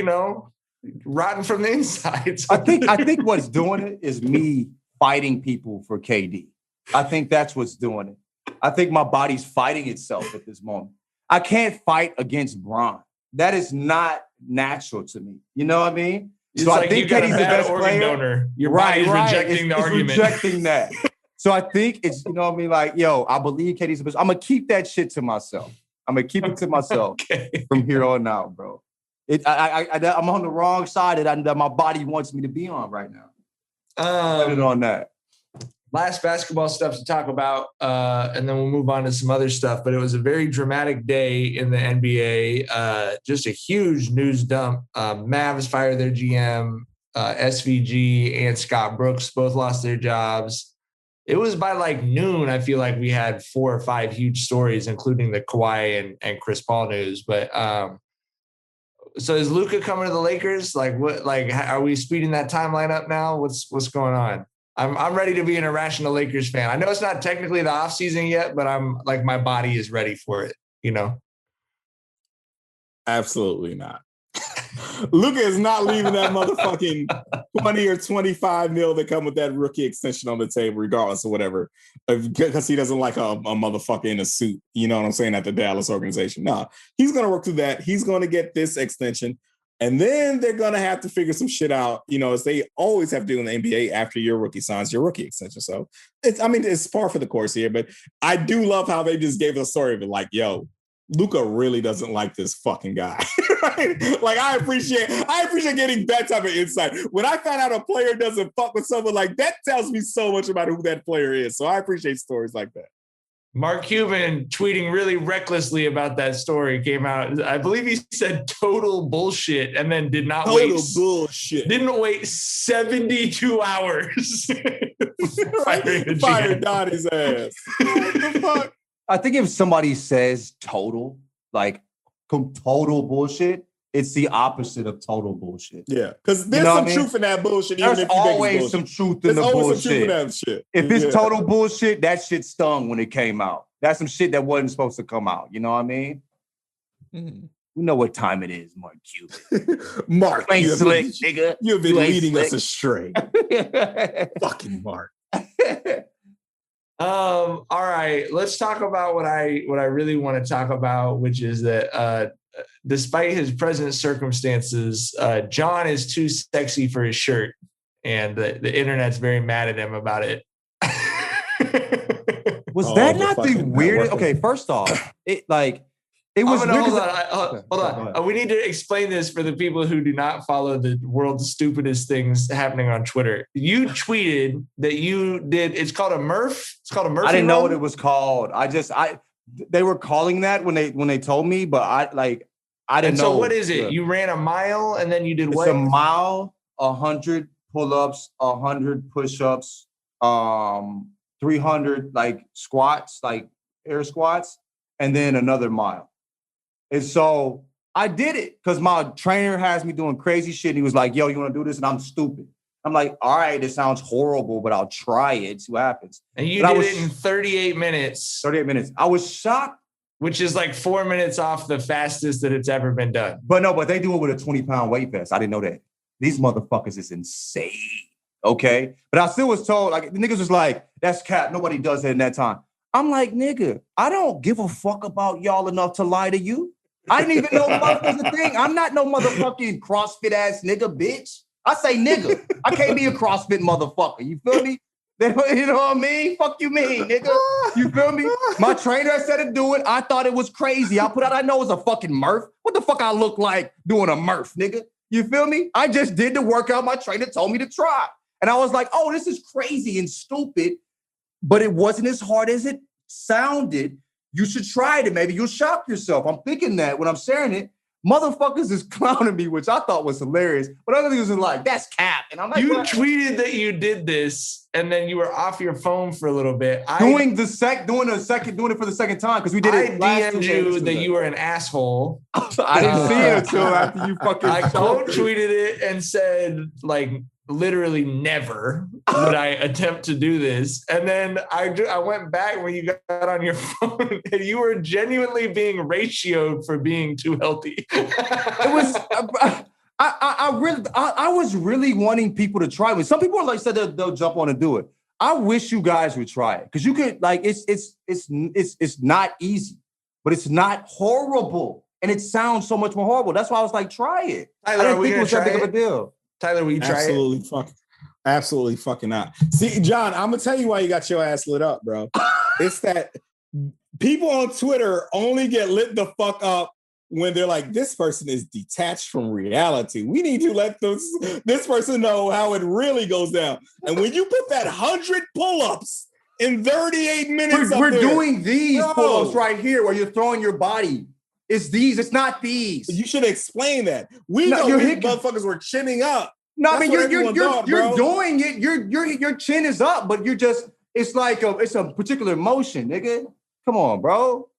rotten from the inside.
I think what's doing it is me fighting people for KD. I think that's what's doing it. I think my body's fighting itself at this moment. I can't fight against Braun. That is not natural to me. You know what I mean?
It's so I think you got KD's a bad organ player. Donor. Your body's rejecting the argument.
Rejecting that. So I think it's, you know what I mean? Like, yo, I believe KD's the best. I'm going to keep that shit to myself. I'm going to keep it to myself from here on out, bro. I'm on the wrong side that my body wants me to be on right now. Put it on that.
Last basketball stuff to talk about, and then we'll move on to some other stuff. But it was a very dramatic day in the NBA. Just a huge news dump. Mavs fired their GM. SVG and Scott Brooks both lost their jobs. It was by like noon. I feel like we had 4 or 5 huge stories, including the Kawhi and Chris Paul news. But so is Luka coming to the Lakers? Like what? Like are we speeding that timeline up now? What's going on? I'm ready to be an irrational Lakers fan. I know it's not technically the offseason yet, but I'm like my body is ready for it,
Absolutely not. Luka is not leaving that motherfucking 20 or 25 mil that come with that rookie extension on the table, regardless of whatever, because he doesn't like a motherfucker in a suit. You know what I'm saying? At the Dallas organization. No, he's going to work through that. He's going to get this extension. And then they're going to have to figure some shit out, as they always have to do in the NBA after your rookie signs your rookie extension. So it's par for the course here, but I do love how they just gave us a story of it like, yo, Luka really doesn't like this fucking guy. Right? Like I appreciate getting that type of insight. When I find out a player doesn't fuck with someone like that, tells me so much about who that player is. So I appreciate stories like that.
Mark Cuban tweeting really recklessly about that story came out. I believe he said total bullshit and then did not
Total bullshit.
Didn't wait 72 hours.
Fire Donnie's ass. What the fuck?
I think if somebody says total, like total bullshit, it's the opposite of total bullshit.
Yeah, because there's some truth in that bullshit.
There's always some truth in the bullshit. If it's total bullshit, that shit stung when it came out. That's some shit that wasn't supposed to come out. You know what I mean? Mm-hmm. We know what time it is, Mark Cuban.
Mark,
you slick, nigga.
You've been leading us astray. Fucking Mark.
All right, let's talk about what I really want to talk about, which is that despite his present circumstances, John is too sexy for his shirt, and the internet's very mad at him about it.
Was that not the weirdest? Okay, first off, it was weird.
Hold on. We need to explain this for the people who do not follow the world's stupidest things happening on Twitter. You tweeted that you did. It's called a Murph. It's called a Murphy.
I didn't
run?
know what it was called. They were calling that when they told me, but I didn't know.
So what is it? You ran a mile and then you did what?
It's a mile, 100 pull-ups, 100 push-ups, 300 like squats, like air squats, and then another mile. And so I did it because my trainer has me doing crazy shit. He was like, yo, you want to do this? And I'm stupid. I'm like, all right, it sounds horrible, but I'll try it, see what happens.
And you did it in 38 minutes.
38 minutes. I was shocked.
Which is like 4 minutes off the fastest that it's ever been done.
But they do it with a 20-pound weight vest. I didn't know that. These motherfuckers is insane. Okay? But I still was told, like, the niggas was like, that's cap. Nobody does that in that time. I'm like, nigga, I don't give a fuck about y'all enough to lie to you. I didn't even know Murph was a thing. I'm not no motherfucking CrossFit ass nigga, bitch. I say nigga. I can't be a CrossFit motherfucker. You feel me? You know what I mean? Fuck you mean, nigga. You feel me? My trainer said to do it. I thought it was crazy. I know it's a fucking Murph. What the fuck I look like doing a Murph, nigga? You feel me? I just did the workout my trainer told me to try. And I was like, oh, this is crazy and stupid. But it wasn't as hard as it sounded. You should try it. Maybe you'll shock yourself. I'm thinking that when I'm sharing it. Motherfuckers is clowning me, which I thought was hilarious. But other niggas are like, that's cap. And I'm like,
you
what?
tweeted that you did this, and then you were off your phone for a little bit.
Doing it for the second time because we did it.
I DM'd you that you were an asshole.
I didn't see it until after you fucking.
I quote tweeted it and said, like, literally never would I attempt to do this. And then I went back when you got on your phone and you were genuinely being ratioed for being too healthy.
It was, I was really wanting people to try it. Some people said they'll jump on and do it. I wish you guys would try it because you could it's not easy, but it's not horrible. And it sounds so much more horrible. That's why I was like, try it.
Tyler,
I didn't think it was that big of a deal.
Tyler, will you try it?
Absolutely fucking not. See, John, I'm gonna tell you why you got your ass lit up, bro. It's that people on Twitter only get lit the fuck up when they're like, this person is detached from reality. We need to let this person know how it really goes down. And when you put that 100 pull-ups in 38 minutes,
we're doing these pull-ups right here where you're throwing your body. It's these. It's not these.
You should explain that. We know these motherfuckers were chinning up.
No, I mean you're doing it. Your chin is up, but it's a particular motion, nigga. Come on, bro.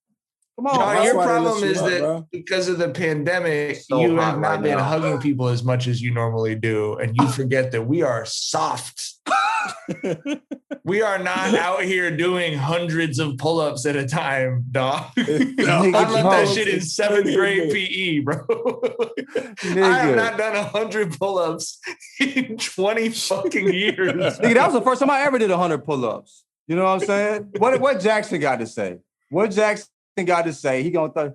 Come on.
John, your problem is that because of the pandemic, you have not been hugging people as much as you normally do, and you forget that we are soft. We are not out here doing hundreds of pull-ups at a time, dog. I learned that shit in 7th grade PE, bro. I have not done 100 pull-ups in 20 fucking years.
Nigga, that was the first time I ever did 100 pull-ups. You know what I'm saying? What Jackson got to say? What Jackson got to say? He gonna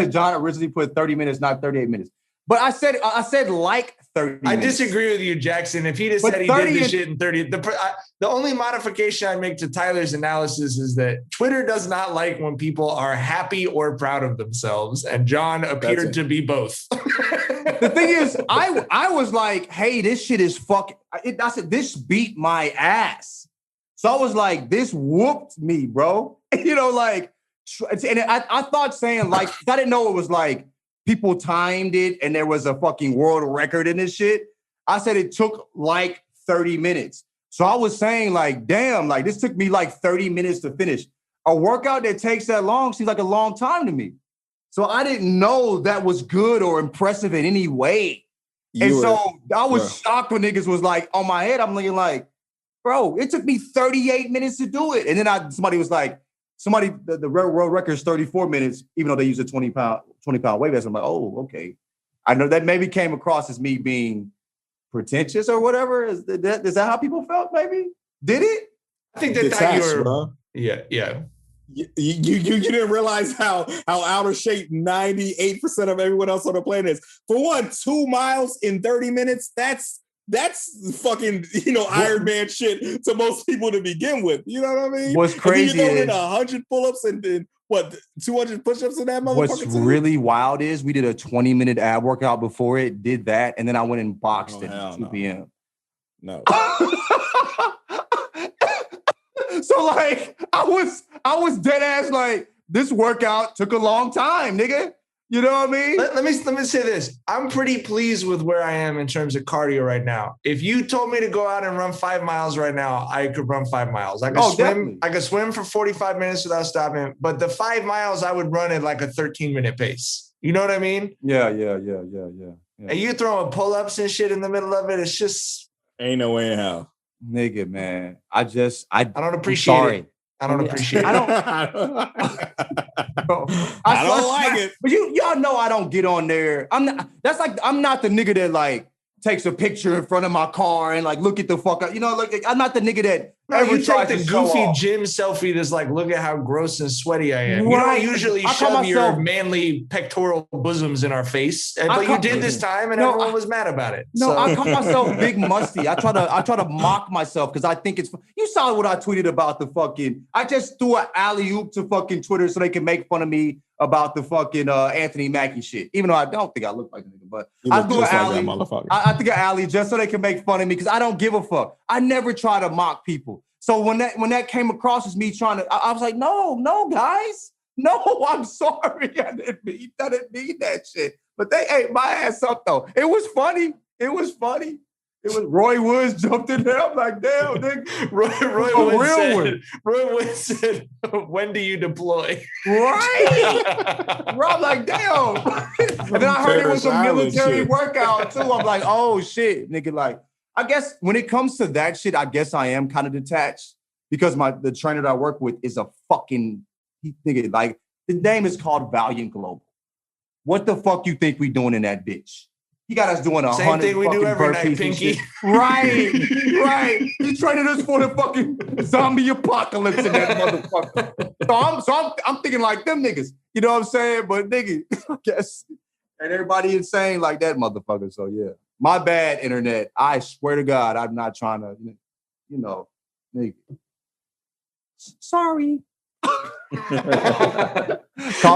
John originally put 30 minutes, not 38 minutes. But I said like 30 minutes.
I disagree with you, Jackson. If he just said he did this shit in 30, the only modification I make to Tyler's analysis is that Twitter does not like when people are happy or proud of themselves, and John appeared to be both.
The thing is, I was like, hey, this shit is fucking. I said, this beat my ass. So I was like, this whooped me, bro. You know, like, and I thought saying like, I didn't know it was like people timed it and there was a fucking world record in this shit. I said it took like 30 minutes. So I was saying like, damn, like this took me like 30 minutes to finish. A workout that takes that long seems like a long time to me. So I didn't know that was good or impressive in any way. So I was shocked when niggas was like on my head. I'm looking like, bro, it took me 38 minutes to do it. And then somebody was like, the world record is 34 minutes, even though they use a 20-pound weight vest. I'm like, oh, okay. I know that maybe came across as me being pretentious or whatever. Is that how people felt? Maybe did it?
I think that you were, bro. Yeah.
You didn't realize how out of shape 98% of everyone else on the planet is. For one, 2 miles in 30 minutes, that's fucking, Iron Man shit to most people to begin with. You know what I mean?
What's crazy is
100 pull-ups and then 200 push-ups in that motherfucker.
What's really wild is we did a 20-minute ab workout before it, did that, and then I went and boxed at 2 p.m.
No.
So like I was dead ass like this workout took a long time, nigga. You know what I mean?
Let me say this. I'm pretty pleased with where I am in terms of cardio right now. If you told me to go out and run 5 miles right now, I could run 5 miles. I could swim. Definitely. I could swim for 45 minutes without stopping. But the 5 miles, I would run at like a 13-minute pace. You know what I mean?
Yeah.
And you throwing pull-ups and shit in the middle of it. It's just
ain't no way in hell.
Nigga, man. I
don't appreciate it. I don't appreciate it.
I don't like it. But y'all know I don't get on there. I'm not the nigga that like takes a picture in front of my car and like look at the fuck up. Like I'm not the nigga that
you take the goofy gym selfie that's like, look at how gross and sweaty I am. Right. You don't usually shove your manly pectoral bosoms in our face, but you did this time, and everyone was mad about it.
No, so. I call myself Big Musty. I try to mock myself because I think it's. You saw what I tweeted about the fucking. I just threw an alley oop to fucking Twitter so they can make fun of me about the fucking Anthony Mackie shit. Even though I don't think I look like a nigga, but I threw an alley. I think an alley just so they can make fun of me because I don't give a fuck. I never try to mock people. So when that came across as me trying to, I was like, no, guys. No, I'm sorry. I didn't mean that shit. But they ate my ass up, though. It was funny. It was Roy Woods jumped in there. I'm like, damn, nigga.
Roy Woods said, when do you deploy?
Right. Bro, I'm like, damn. And then I heard it was a military workout, too. I'm like, oh, shit. Nigga, like, I guess when it comes to that shit, I guess I am kind of detached because the trainer that I work with is a fucking nigga. Like the name is called Valiant Global. What the fuck you think we doing in that bitch? He got us doing 100
same thing we do every night, Pinky.
Right. He's training us for the fucking zombie apocalypse in that motherfucker. So I'm thinking like them niggas. You know what I'm saying? But nigga, I guess and everybody insane like that motherfucker. So yeah. My bad, internet. I swear to God, I'm not trying to, nigga. Sorry. Call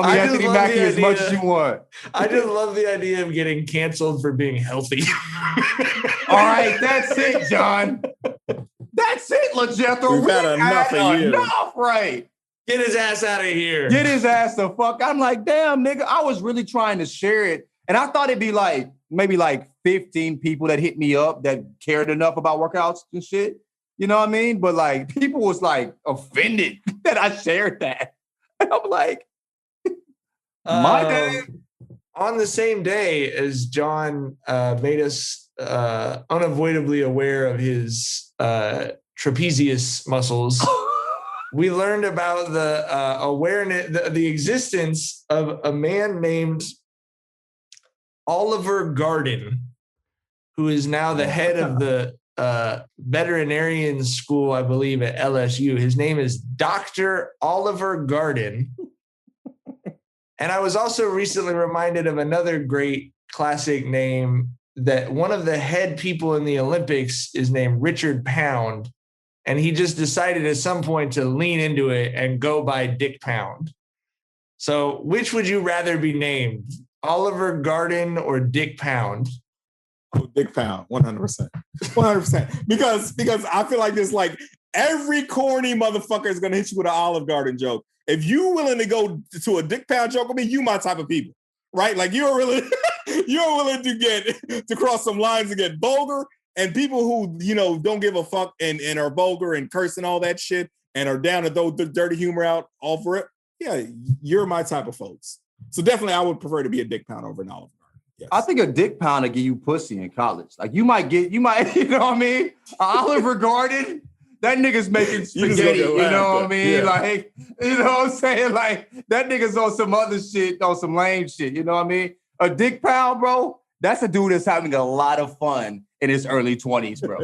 me Anthony Mackie as much as you want.
I just love the idea of getting canceled for being healthy.
All right, that's it, John. That's it, LaJethro.
We've had enough of you.
Enough, right?
Get his ass out of here.
Get his ass the fuck. I'm like, damn, nigga. I was really trying to share it. And I thought it'd be like, maybe like 15 people that hit me up that cared enough about workouts and shit. You know what I mean? But like people was like offended that I shared that. And I'm like, my day.
On the same day as John made us unavoidably aware of his trapezius muscles, we learned about the awareness, the existence of a man named Oliver Garden, who is now the head of the veterinarian school, I believe, at LSU. His name is Dr. Oliver Garden. And I was also recently reminded of another great classic name that one of the head people in the Olympics is named Richard Pound. And he just decided at some point to lean into it and go by Dick Pound. So which would you rather be named? Oliver Garden or Dick Pound?
Oh, Dick Pound, 100%. 100%. Because I feel like there's like every corny motherfucker is gonna hit you with an Olive Garden joke. If you willing to go to a dick pound joke with me, you my type of people, right? Like you're willing to cross some lines and get vulgar. And people who, don't give a fuck and are vulgar and cursing all that shit and are down to throw the dirty humor out all for it, yeah, you're my type of folks. So definitely I would prefer to be a dick pound over an Olive Garden. Yes.
I think a dick pound will give you pussy in college. Like you might, you know what I mean? Oliver Garden, that nigga's making spaghetti, you know what I mean? Yeah. Like, you know what I'm saying? Like that nigga's on some other shit, on some lame shit, you know what I mean? A dick pound, bro, that's a dude that's having a lot of fun in his early 20s, bro.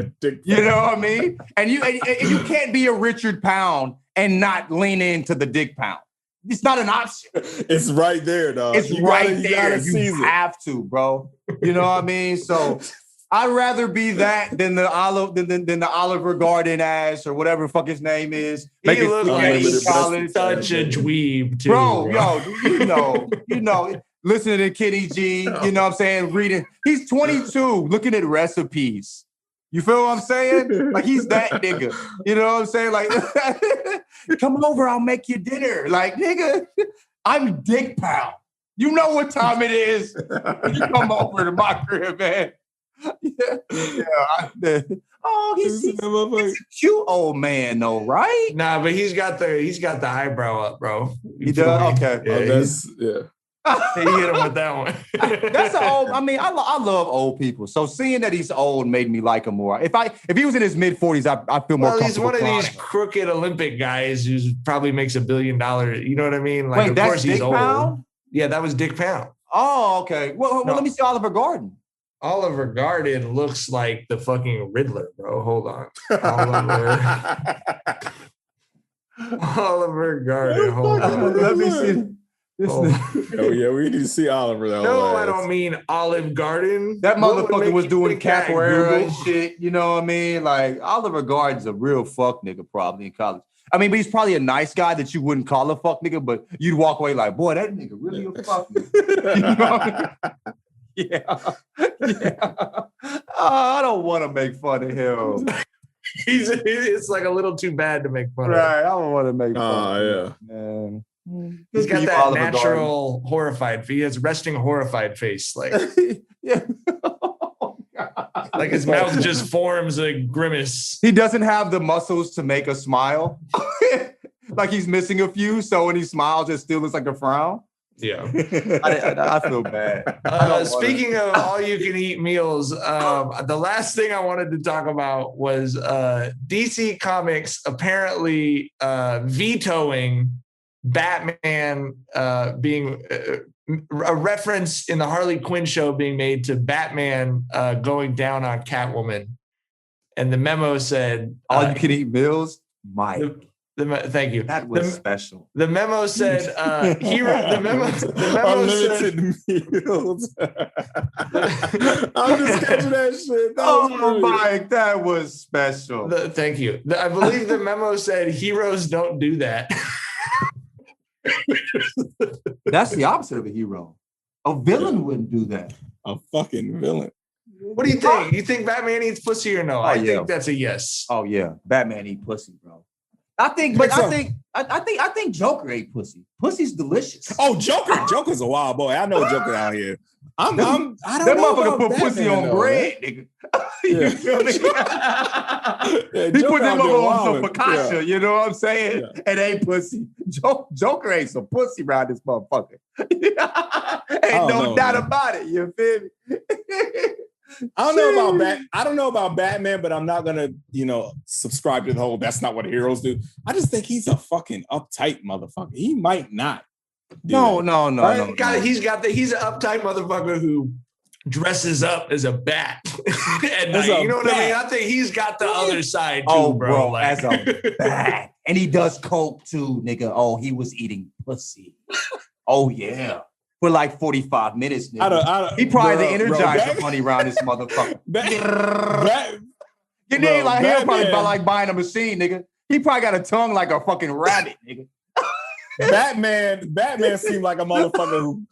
You know what I mean? And you can't be a Richard Pound and not lean into the dick pound. It's not an option.
It's right there, dog.
It's right there. You have to, bro. You know what I mean? So I'd rather be that than the Oliver Garden ass or whatever the fuck his name is.
He looks like such a dweeb, too.
Bro, yo, you know. Listening to Kenny G, you know what I'm saying? Reading. He's 22, looking at recipes. You feel what I'm saying? Like he's that nigga. You know what I'm saying? Like, come over, I'll make you dinner. Like, nigga, I'm dick pound. You know what time it is. You come over to my crib, man. He's a cute old man, though, right?
Nah, but he's got the eyebrow up, bro.
He does? Okay.
Yeah, he hit him with that one.
That's an old. I mean, I love old people. So seeing that he's old made me like him more. If he was in his mid-40s, I feel more comfortable.
He's one of these crooked Olympic guys who probably makes $1 billion. You know what I mean? Like,
wait, of course he's old. Pound?
Yeah, that was Dick Pound.
Oh, okay. Well, let me see Oliver Garden.
Oliver Garden looks like the fucking Riddler, bro. Hold on. Oliver Garden. Hold on.
Let me see.
Oh yeah, we need to see Oliver though.
No, I don't mean Olive Garden.
That motherfucker was doing capoeira and shit. You know what I mean? Like Oliver Garden's a real fuck nigga probably in college. I mean, but he's probably a nice guy that you wouldn't call a fuck nigga, but you'd walk away like, boy, that nigga really a fuck nigga. You know? Yeah. I don't want to make fun of him.
It's like a little too bad to make fun of.
Right, I don't want to make fun of him.
Yeah.
Man.
He's got that natural horrified face. He has resting horrified face. Like,
yeah.
Like his mouth just forms a grimace.
He doesn't have the muscles to make a smile. Like he's missing a few. So when he smiles, it still looks like a frown.
Yeah.
I feel bad.
Speaking of all-you-can-eat meals, the last thing I wanted to talk about was DC Comics apparently vetoing Batman being a reference in the Harley Quinn show being made to Batman going down on Catwoman. And the memo said...
all-you-can-eat meals? Mike.
Thank you.
That was special.
The memo said, the memo
unlimited meals. I'm just catching that shit.
Mike, that was special.
Thank you. I believe the memo said heroes don't do that.
That's the opposite of a hero. A villain wouldn't do that.
A fucking villain.
What do you think? You think Batman eats pussy or no? I think that's a yes.
Oh yeah, Batman eat pussy, bro. I think Joker ate pussy. Pussy's delicious.
Oh, Joker's a wild boy. I know Joker out here. I don't
that
know
motherfucker put
Batman,
pussy on bread, nigga. You feel me? He put them on some focaccia, you know what I'm saying? Yeah. And ate pussy. Joker ate some pussy around this motherfucker. Ain't no doubt about it. You feel me?
I don't know about Batman, but I'm not gonna, subscribe to the whole that's not what heroes do. I just think he's a fucking uptight motherfucker. He might not.
No.
He's an uptight motherfucker who dresses up as a bat at night. You know what I mean? I think he's got the other side too, bro. Like,
as a bat. And he does coke too, nigga. Oh, he was eating pussy. Oh yeah. For like 45 minutes, nigga. He probably the Energizer money around this motherfucker. Your name like hell probably by like buying a machine, nigga. He probably got a tongue like a fucking rabbit, nigga.
Batman seemed like a motherfucker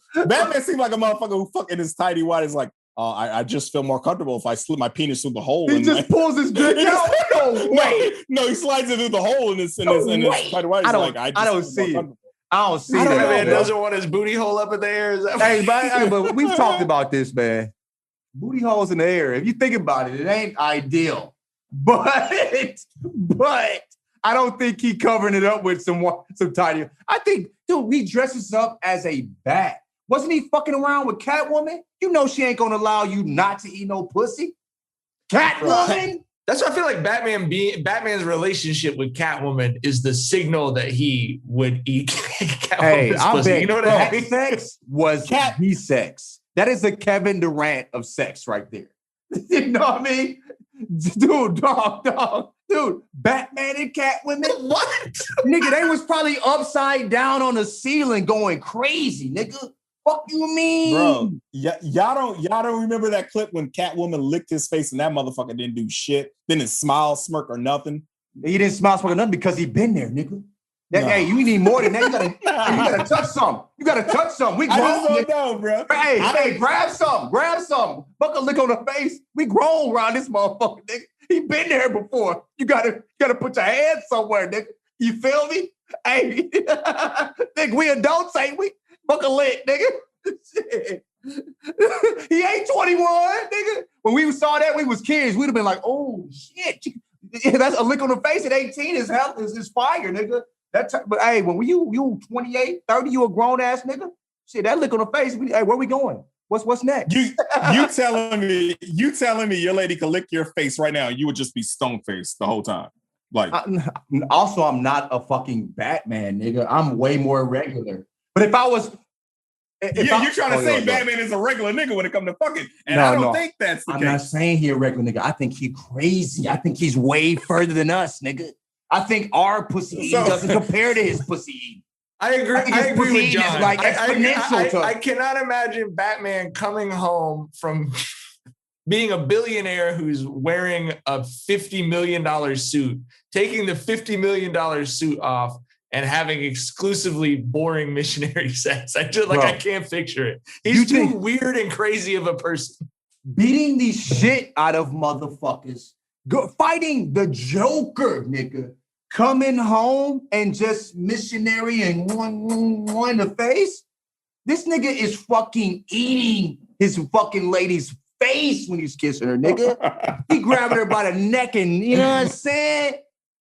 who fucking his tidy white is like, I just feel more comfortable if I slip my penis through the hole.
He just pulls his dick out. No way.
No, he slides it through the hole in his tight white.
I don't see it. I don't see that.
Man doesn't want his booty hole up in the air. Is that
but we've talked about this, man. Booty holes in the air. If you think about it, it ain't ideal. But I don't think he covering it up with some tiny. I think, dude, he dresses up as a bat. Wasn't he fucking around with Catwoman? You know she ain't gonna allow you not to eat no pussy. Catwoman.
That's why I feel like Batman's relationship with Catwoman is the signal that he would eat Catwoman's pussy. You know what I mean?
Sex was sex. That is the Kevin Durant of sex right there. You know what I mean? Dude, dog. Dude, Batman and Catwoman?
What?
Nigga, they was probably upside down on the ceiling going crazy, nigga. Fuck you mean?
Bro, y'all don't remember that clip when Catwoman licked his face and that motherfucker didn't do shit? Didn't smile, smirk, or nothing?
He didn't smile, smirk, or nothing because he been there, nigga. Hey, you need more than that. You gotta touch something. You gotta touch something. We grown.
I just don't know, bro.
Hey, grab something. Fuck a lick on the face. We grown around this motherfucker, nigga. He been there before. You gotta put your hand somewhere, nigga. You feel me? Hey, nigga, we adults, ain't we? Fuck a lick, nigga. Shit. He ain't 21, nigga. When we saw that, we was kids. We'd have been like, oh shit. That's a lick on the face at 18 is fire, nigga. But hey, when you 28, 30, you a grown ass nigga. Shit, that lick on the face. Hey, where we going? What's next?
You telling me your lady could lick your face right now? You would just be stone faced the whole time. Like,
also, I'm not a fucking Batman, nigga. I'm way more regular. But if I was,
you're trying to say Batman is a regular nigga when it comes to fucking, and I don't think that's the case.
I'm not saying he a regular nigga. I think he crazy. I think he's way further than us, nigga. I think our pussy eating doesn't compare to his pussy eating.
I agree. I agree with John.
Like exponential.
I cannot imagine Batman coming home from being a billionaire who's wearing a $50 million suit, taking the $50 million suit off, and having exclusively boring missionary sex. I can't picture it. He's too weird and crazy of a person.
Beating the shit out of motherfuckers. Fighting the Joker, nigga. Coming home and just missionary and one in the face. This nigga is fucking eating his fucking lady's face when he's kissing her, nigga. He grabbing her by the neck and, you know what I'm saying?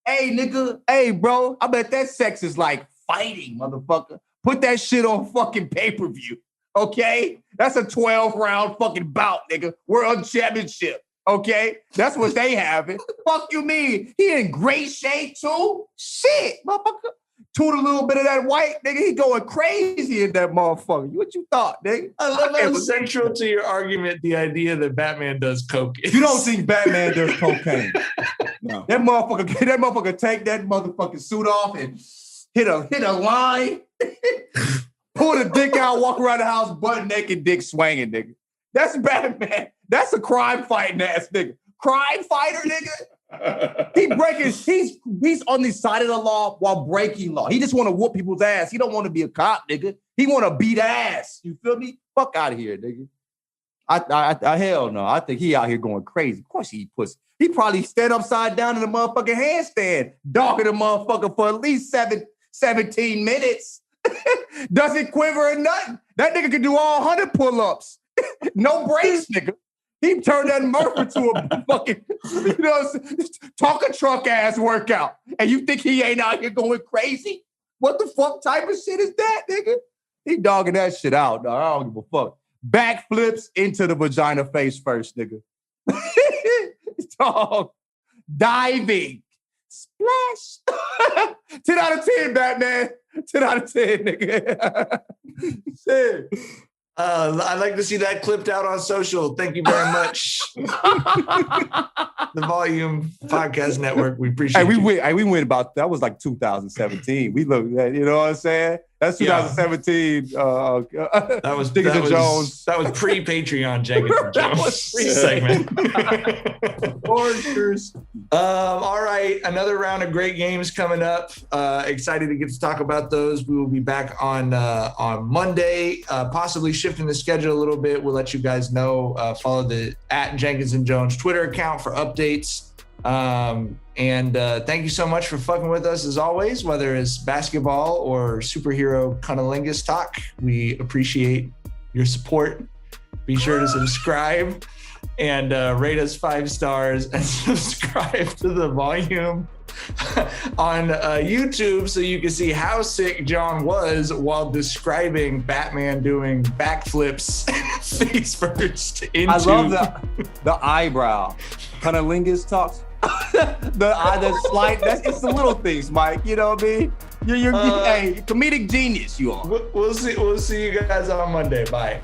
Hey, nigga. Hey, bro. I bet that sex is like fighting, motherfucker. Put that shit on fucking pay-per-view, okay? That's a 12-round fucking bout, nigga. World Championship. Okay, that's what they having. Fuck you mean? He in great shape too? Shit, motherfucker. Toot a little bit of that white, nigga. He going crazy in that motherfucker. What you thought, nigga?
I love how central to your argument the idea that Batman does coke.
You don't think Batman does cocaine? No. That motherfucker take that motherfucking suit off and hit a line, pull the dick out, walk around the house butt naked, dick swinging, nigga. That's Batman. That's a crime fighting ass nigga. Crime fighter, nigga. He's on the side of the law while breaking law. He just want to whoop people's ass. He don't want to be a cop, nigga. He want to beat ass. You feel me? Fuck out of here, nigga. I hell no. I think he out here going crazy. Of course he eat pussy. He probably stand upside down in the motherfucking handstand, dogging the motherfucker for at least 17 minutes. Doesn't quiver or nothing. That nigga can do all 100 pull-ups. No breaks, nigga. He turned that Murph into a fucking, talker truck ass workout. And you think he ain't out here going crazy? What the fuck type of shit is that, nigga? He dogging that shit out, dog. I don't give a fuck. Backflips into the vagina face first, nigga. Dog. Diving. Splash. 10 out of 10, Batman. 10 out of 10, nigga. Shit.
I'd like to see that clipped out on social. Thank you very much. The Volume Podcast Network. We appreciate
we went about, that was like 2017. We looked at, you know what I'm saying? That's 2017.
That was
Jones.
That was pre-Patreon Jenkins Jones segment. All right, another round of great games coming up. Excited to get to talk about those. We will be back on Monday, possibly shifting the schedule a little bit. We'll let you guys know. Follow the @Jenkins and Jones Twitter account for updates. And thank you so much for fucking with us as always, whether it's basketball or superhero cunnilingus talk. We appreciate your support. Be sure to subscribe and rate us 5 stars and subscribe to the volume on YouTube so you can see how sick John was while describing Batman doing backflips face first into.
I love the eyebrow. Cunnilingus talks. the slight, it's the little things, Mike. You know what I mean? You're hey, comedic genius, you are.
We'll see you guys on Monday. Bye.